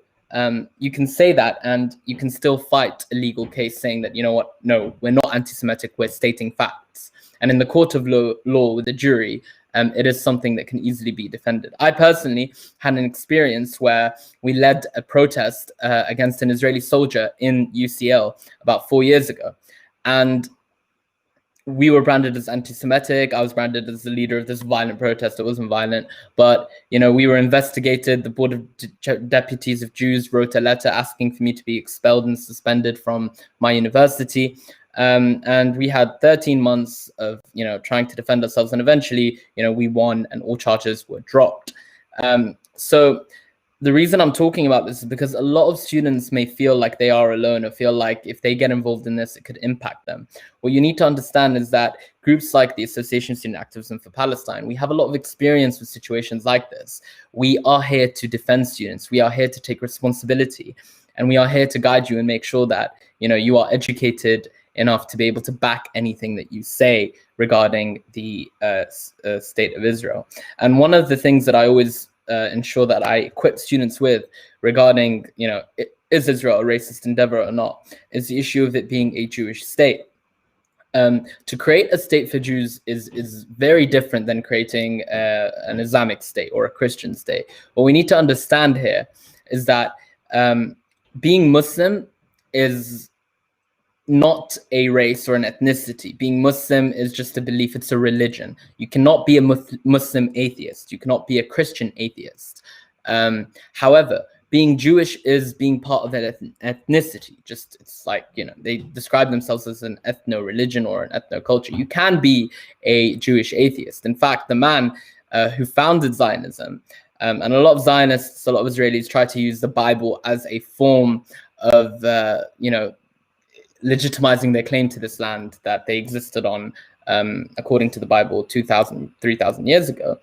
You can say that and you can still fight a legal case saying that, you know what, no, we're not anti-Semitic, we're stating facts. And in the court of law with the jury, it is something that can easily be defended. I personally had an experience where we led a protest against an Israeli soldier in UCL about 4 years ago. And we were branded as anti-Semitic. I was branded as the leader of this violent protest. It wasn't violent, but we were investigated. The Board of Deputies of Jews wrote a letter asking for me to be expelled and suspended from my university. And we had 13 months of, trying to defend ourselves. And eventually, we won and all charges were dropped. So the reason I'm talking about this is because a lot of students may feel like they are alone, or feel like if they get involved in this, it could impact them. What you need to understand is that groups like the Association of Student Activism for Palestine, we have a lot of experience with situations like this. We are here to defend students. We are here to take responsibility. And we are here to guide you and make sure that, you are educated enough to be able to back anything that you say regarding the state of Israel. And one of the things that I always ensure that I equip students with regarding, is Israel a racist endeavor or not, is the issue of it being a Jewish state. To create a state for Jews is very different than creating an Islamic state or a Christian state. What we need to understand here is that being Muslim is not a race or an ethnicity. Being Muslim is just a belief, it's a religion. You cannot be a Muslim atheist. You cannot be a Christian atheist. However, being Jewish is being part of an ethnicity. Just, it's like, you know, they describe themselves as an ethno-religion or an ethno-culture. You can be a Jewish atheist. In fact, the man who founded Zionism, and a lot of Zionists, a lot of Israelis try to use the Bible as a form of, you know, legitimizing their claim to this land that they existed on, according to the Bible, 2,000, 3,000 years ago.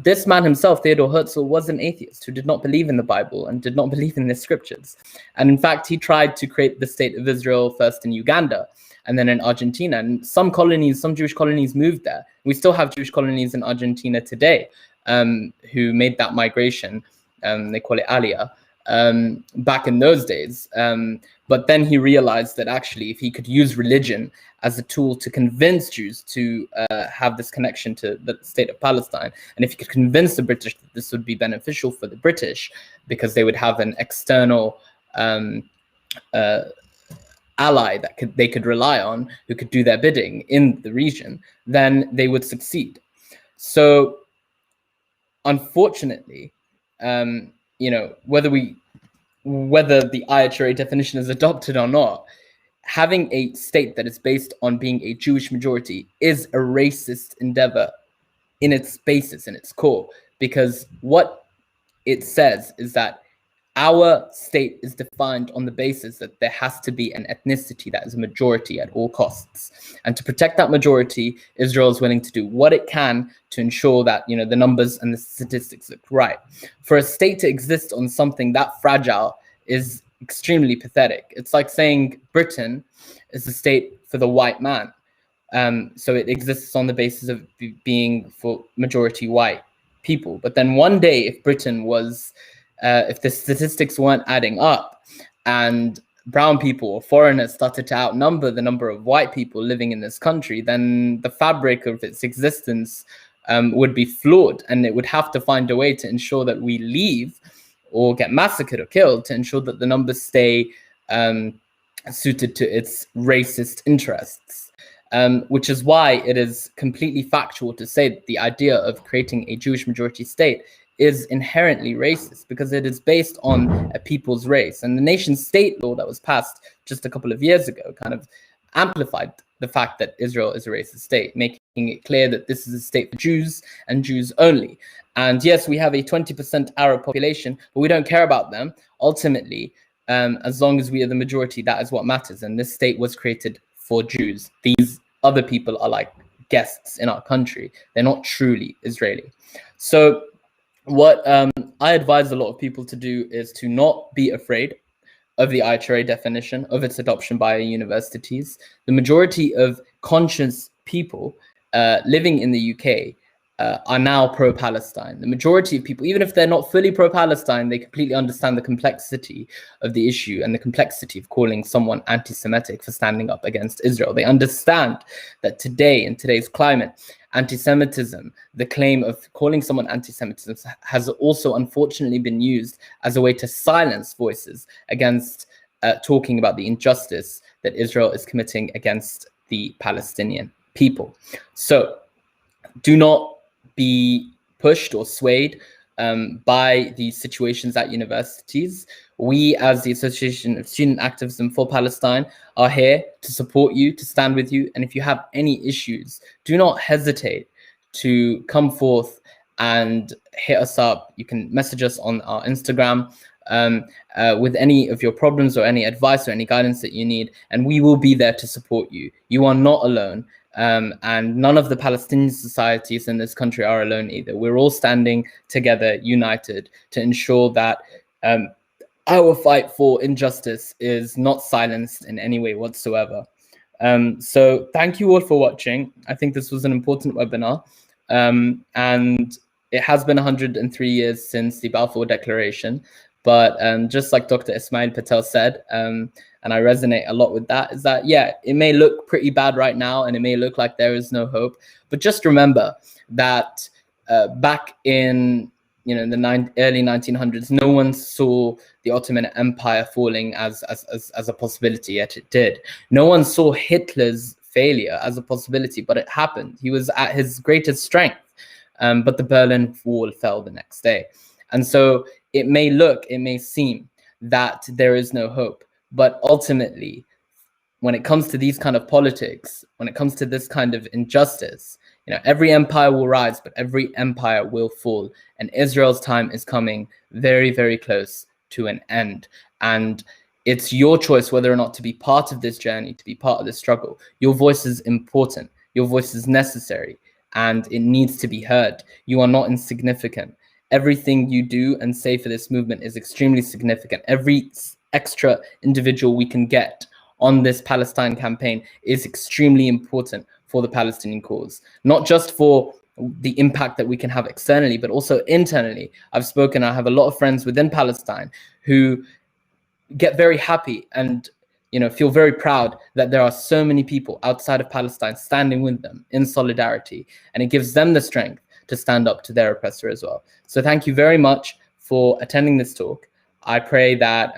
This man himself, Theodor Herzl, was an atheist who did not believe in the Bible and did not believe in the scriptures. And in fact, he tried to create the state of Israel first in Uganda and then in Argentina. And some colonies, some Jewish colonies moved there. We still have Jewish colonies in Argentina today who made that migration. They call it Aliyah. Back in those days. But then he realized that actually if he could use religion as a tool to convince Jews to have this connection to the state of Palestine, and if he could convince the British that this would be beneficial for the British because they would have an external ally that they could rely on, who could do their bidding in the region, then they would succeed. So unfortunately, you know, whether the IHRA definition is adopted or not, having a state that is based on being a Jewish majority is a racist endeavor in its basis, in its core, because what it says is that our state is defined on the basis that there has to be an ethnicity that is a majority at all costs. And to protect that majority, Israel is willing to do what it can to ensure that, you know, the numbers and the statistics look right. For a state to exist on something that fragile is extremely pathetic. It's like saying Britain is a state for the white man. So it exists on the basis of being for majority white people. But then one day, if Britain was if the statistics weren't adding up and brown people or foreigners started to outnumber the number of white people living in this country, then the fabric of its existence would be flawed, and it would have to find a way to ensure that we leave or get massacred or killed to ensure that the numbers stay suited to its racist interests. Which is why it is completely factual to say that the idea of creating a Jewish majority state is inherently racist, because it is based on a people's race. And the nation state law that was passed just a couple of years ago kind of amplified the fact that Israel is a racist state, making it clear that this is a state for Jews and Jews only. And yes, we have a 20% Arab population, but we don't care about them. Ultimately, as long as we are the majority, that is what matters. And this state was created for Jews. These other people are like guests in our country. They're not truly Israeli. So what I advise a lot of people to do is to not be afraid of the IHRA definition, of its adoption by universities. The majority of conscious people living in the UK are now pro-Palestine. The majority of people, even if they're not fully pro-Palestine, they completely understand the complexity of the issue and the complexity of calling someone anti-Semitic for standing up against Israel. They understand that today, in today's climate, anti-Semitism, the claim of calling someone anti-Semitism, has also unfortunately been used as a way to silence voices against talking about the injustice that Israel is committing against the Palestinian people. So do not be pushed or swayed by these situations at universities. We, as the Association of Student Activism for Palestine, are here to support you, to stand with you. And if you have any issues, do not hesitate to come forth and hit us up. You can message us on our Instagram with any of your problems or any advice or any guidance that you need, and we will be there to support you. You are not alone. And none of the Palestinian societies in this country are alone either. We're all standing together, united, to ensure that our fight for injustice is not silenced in any way whatsoever. So thank you all for watching. I think this was an important webinar. And it has been 103 years since the Balfour Declaration. But just like Dr. Ismail Patel said, and I resonate a lot with that, is that, yeah, it may look pretty bad right now and it may look like there is no hope, but just remember that back in the early 1900s, no one saw the Ottoman Empire falling as a possibility, yet it did. No one saw Hitler's failure as a possibility, but it happened. He was at his greatest strength, but the Berlin Wall fell the next day. And so it may seem that there is no hope, but ultimately, when it comes to these kind of politics, when it comes to this kind of injustice, every empire will rise, but every empire will fall. And Israel's time is coming very, very close to an end. And it's your choice whether or not to be part of this journey, to be part of this struggle. Your voice is important. Your voice is necessary, and it needs to be heard. You are not insignificant. Everything you do and say for this movement is extremely significant. Every extra individual we can get on this Palestine campaign is extremely important for the Palestinian cause, not just for the impact that we can have externally, but also internally. I have a lot of friends within Palestine who get very happy and feel very proud that there are so many people outside of Palestine standing with them in solidarity, and it gives them the strength to stand up to their oppressor as well. So thank you very much for attending this talk. I pray that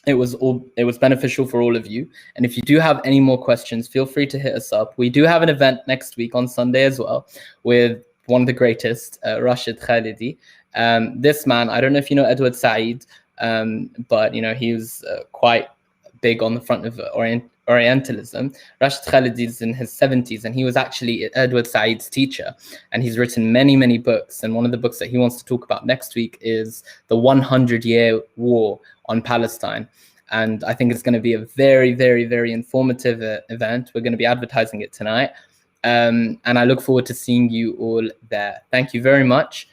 it was beneficial for all of you. And if you do have any more questions, feel free to hit us up. We do have an event next week on Sunday as well with one of the greatest, Rashid Khalidi. This man, I don't know if you know Edward Said, but he was quite big on the front of Orientalism. Rashid Khalidi is in his 70s, and he was actually Edward Said's teacher, and he's written many, many books. And one of the books that he wants to talk about next week is the 100-year war on Palestine. And I think it's going to be a very, very, very informative event. We're going to be advertising it tonight. And I look forward to seeing you all there. Thank you very much.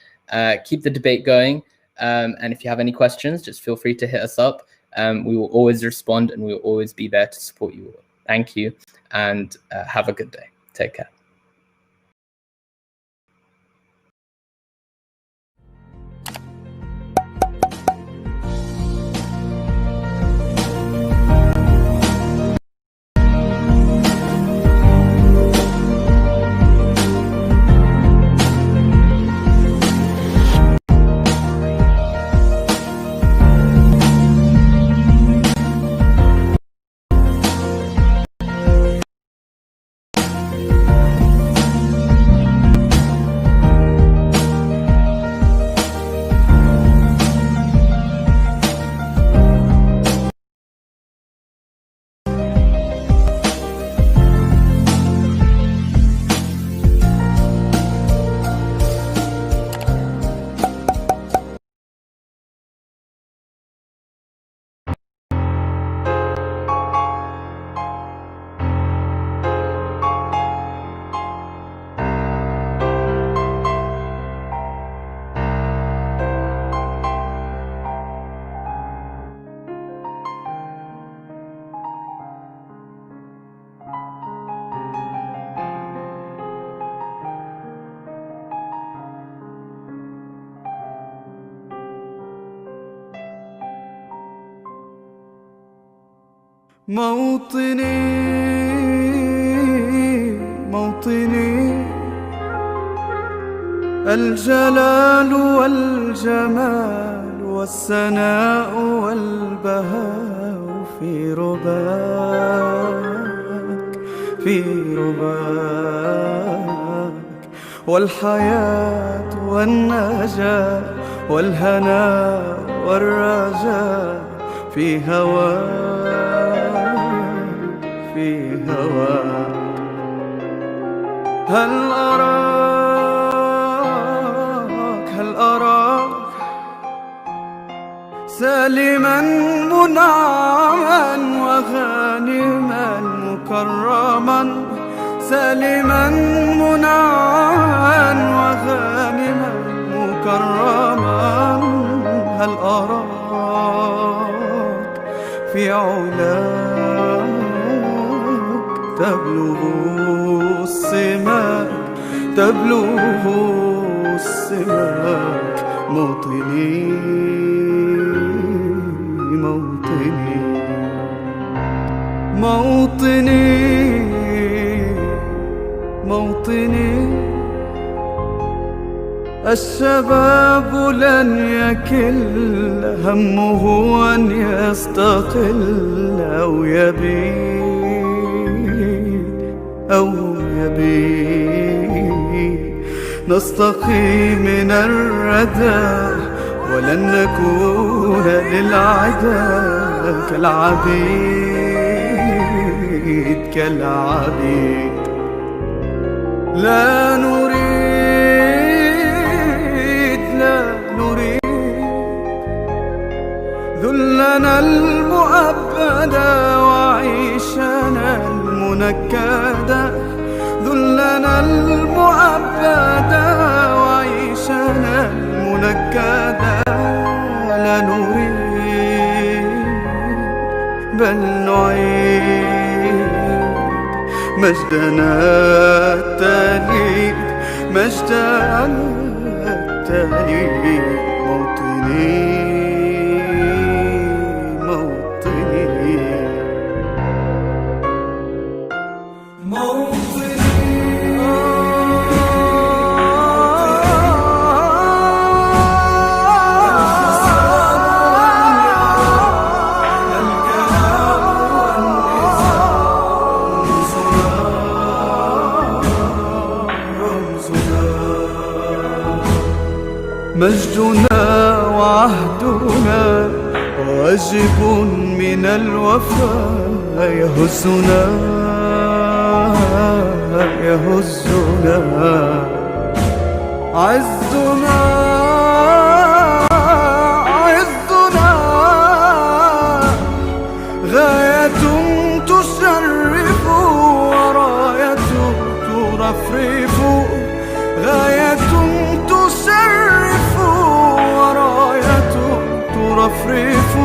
Keep the debate going. And if you have any questions, just feel free to hit us up. We will always respond, and we will always be there to support you all. Thank you, and have a good day. Take care. موطني الجلال والجمال والسناء والبهاء في رباك والحياة والنجاة والهناء والرجاء في هواك هل أراك سالما منعما وغانما مكرما سالما منعما وغانما مكرما هل أراك في علاك تبلغ السماك موطني موطني موطني موطني. الشباب لن يكل همه أن يستقل أو يبيد نستقي من الردى ولن نكون للعدا كالعبيد. لا نريد ذلنا المؤبدا وعيشنا المنكدا، ذلنا المؤبدا وعيشنا المنكدا. لا نريد بل نعيد مجدنا التاليد، مجدنا التاليد. موطني مجدنا وعهدنا واجب من الوفاء يهزنا عزنا غاية تشرف وراية ترفرف، غاية تشرف وراية ترفرف.